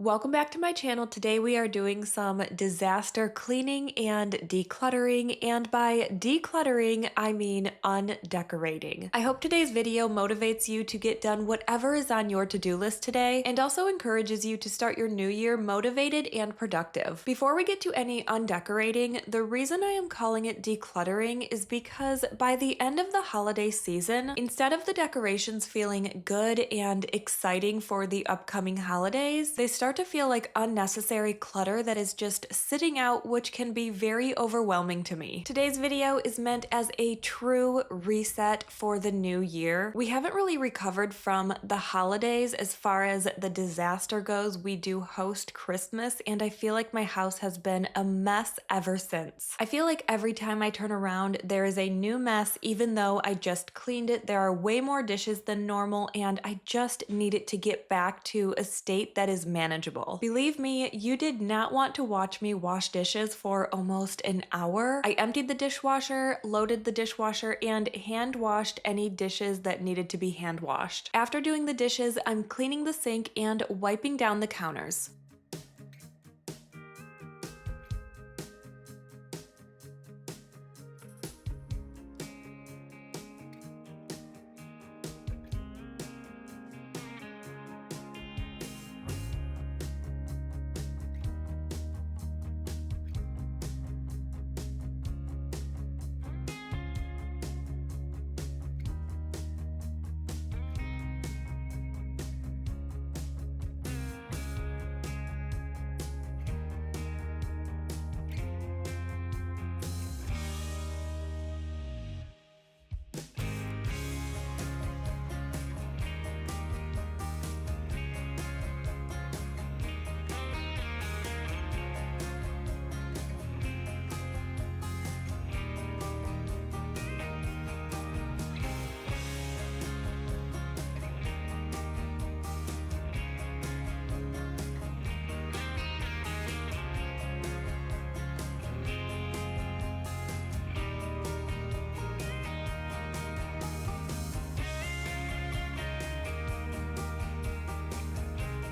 Welcome back to my channel. Today we are doing some disaster cleaning and decluttering, and by decluttering I mean undecorating. I hope today's video motivates you to get done whatever is on your to-do list today and also encourages you to start your new year motivated and productive. Before we get to any undecorating, the reason I am calling it decluttering is because by the end of the holiday season, instead of the decorations feeling good and exciting for the upcoming holidays, they start to feel like unnecessary clutter that is just sitting out, which can be very overwhelming to me. Today's video is meant as a true reset for the new year. We haven't really recovered from the holidays as far as the disaster goes. We do host Christmas, and I feel like my house has been a mess ever since. I feel like every time I turn around, there is a new mess, even though I just cleaned it. There are way more dishes than normal, and I just need it to get back to a state that is manageable. Believe me, you did not want to watch me wash dishes for almost an hour. I emptied the dishwasher, loaded the dishwasher, and hand washed any dishes that needed to be hand washed. After doing the dishes, I'm cleaning the sink and wiping down the counters.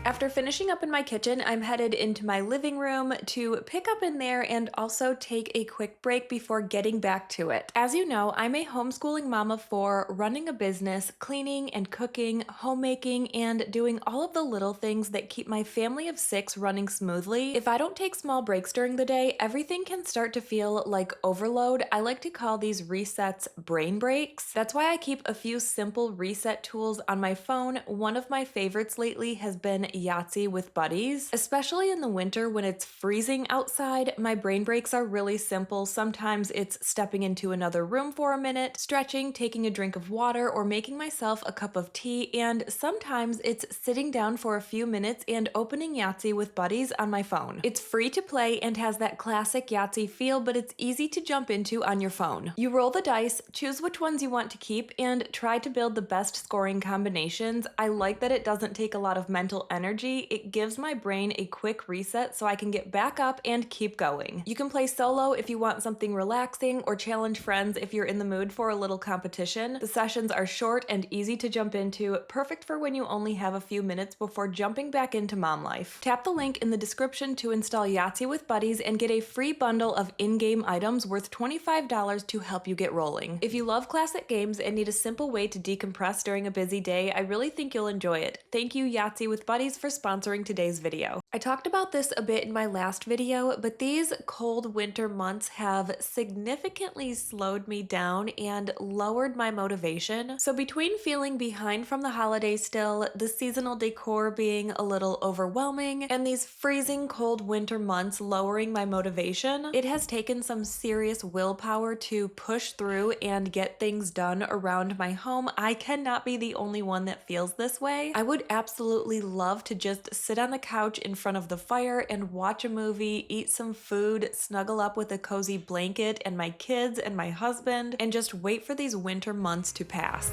After finishing up in my kitchen, I'm headed into my living room to pick up in there and also take a quick break before getting back to it. As you know, I'm a homeschooling mom of four, running a business, cleaning and cooking, homemaking, and doing all of the little things that keep my family of six running smoothly. If I don't take small breaks during the day, everything can start to feel like overload. I like to call these resets brain breaks. That's why I keep a few simple reset tools on my phone. One of my favorites lately has been Yahtzee with buddies. Especially in the winter when it's freezing outside, my brain breaks are really simple. Sometimes it's stepping into another room for a minute, stretching, taking a drink of water, or making myself a cup of tea, and sometimes it's sitting down for a few minutes and opening Yahtzee with buddies on my phone. It's free to play and has that classic Yahtzee feel, but it's easy to jump into on your phone. You roll the dice, choose which ones you want to keep, and try to build the best scoring combinations. I like that it doesn't take a lot of mental energy. It gives my brain a quick reset so I can get back up and keep going. You can play solo if you want something relaxing, or challenge friends if you're in the mood for a little competition. The sessions are short and easy to jump into, perfect for when you only have a few minutes before jumping back into mom life. Tap the link in the description to install Yahtzee with buddies and get a free bundle of in-game items worth $25 to help you get rolling. If you love classic games and need a simple way to decompress during a busy day, I really think you'll enjoy it. Thank you, Yahtzee with buddies, for sponsoring today's video. I talked about this a bit in my last video, but these cold winter months have significantly slowed me down and lowered my motivation. So between feeling behind from the holidays still, the seasonal decor being a little overwhelming, and these freezing cold winter months lowering my motivation, it has taken some serious willpower to push through and get things done around my home. I cannot be the only one that feels this way. I would absolutely love to just sit on the couch in front of the fire and watch a movie, eat some food, snuggle up with a cozy blanket and my kids and my husband, and just wait for these winter months to pass.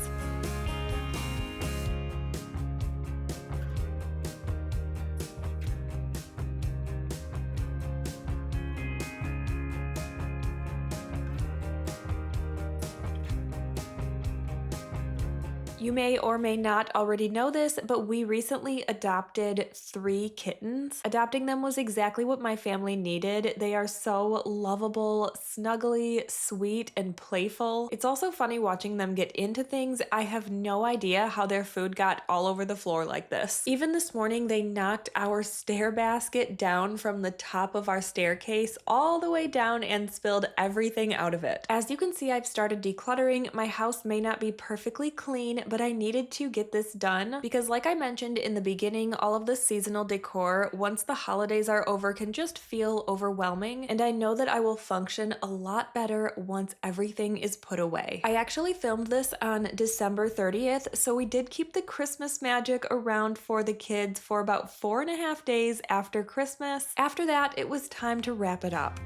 You may or may not already know this, but we recently adopted 3 kittens. Adopting them was exactly what my family needed. They are so lovable, snuggly, sweet, and playful. It's also funny watching them get into things. I have no idea how their food got all over the floor like this. Even this morning, they knocked our stair basket down from the top of our staircase all the way down and spilled everything out of it. As you can see, I've started decluttering. My house may not be perfectly clean, but I needed to get this done because, like I mentioned in the beginning, all of the seasonal decor, once the holidays are over, can just feel overwhelming, and I know that I will function a lot better once everything is put away. I actually filmed this on December 30th, so we did keep the Christmas magic around for the kids for about 4.5 days after Christmas. After that, it was time to wrap it up.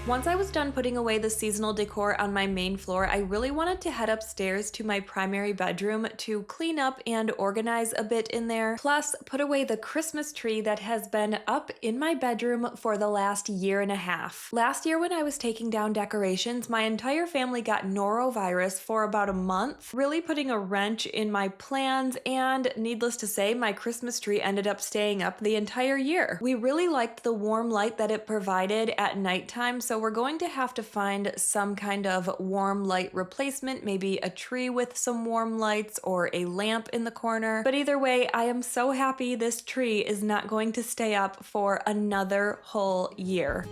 Once I was done putting away the seasonal decor on my main floor, I really wanted to head upstairs to my primary bedroom to clean up and organize a bit in there, plus put away the Christmas tree that has been up in my bedroom for the last 1.5 years. Last year when I was taking down decorations, my entire family got norovirus for about a month, really putting a wrench in my plans, and needless to say, my Christmas tree ended up staying up the entire year. We really liked the warm light that it provided at nighttime, so we're going to have to find some kind of warm light replacement, maybe a tree with some warm lights or a lamp in the corner. But either way, I am so happy this tree is not going to stay up for another whole year.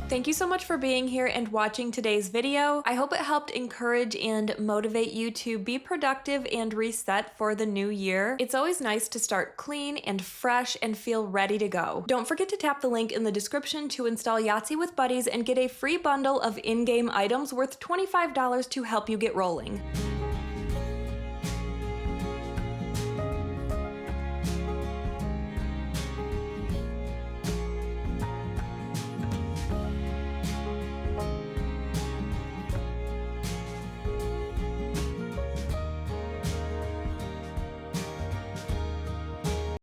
Thank you so much for being here and watching today's video. I hope it helped encourage and motivate you to be productive and reset for the new year. It's always nice to start clean and fresh and feel ready to go. Don't forget to tap the link in the description to install Yahtzee with Buddies and get a free bundle of in-game items worth $25 to help you get rolling.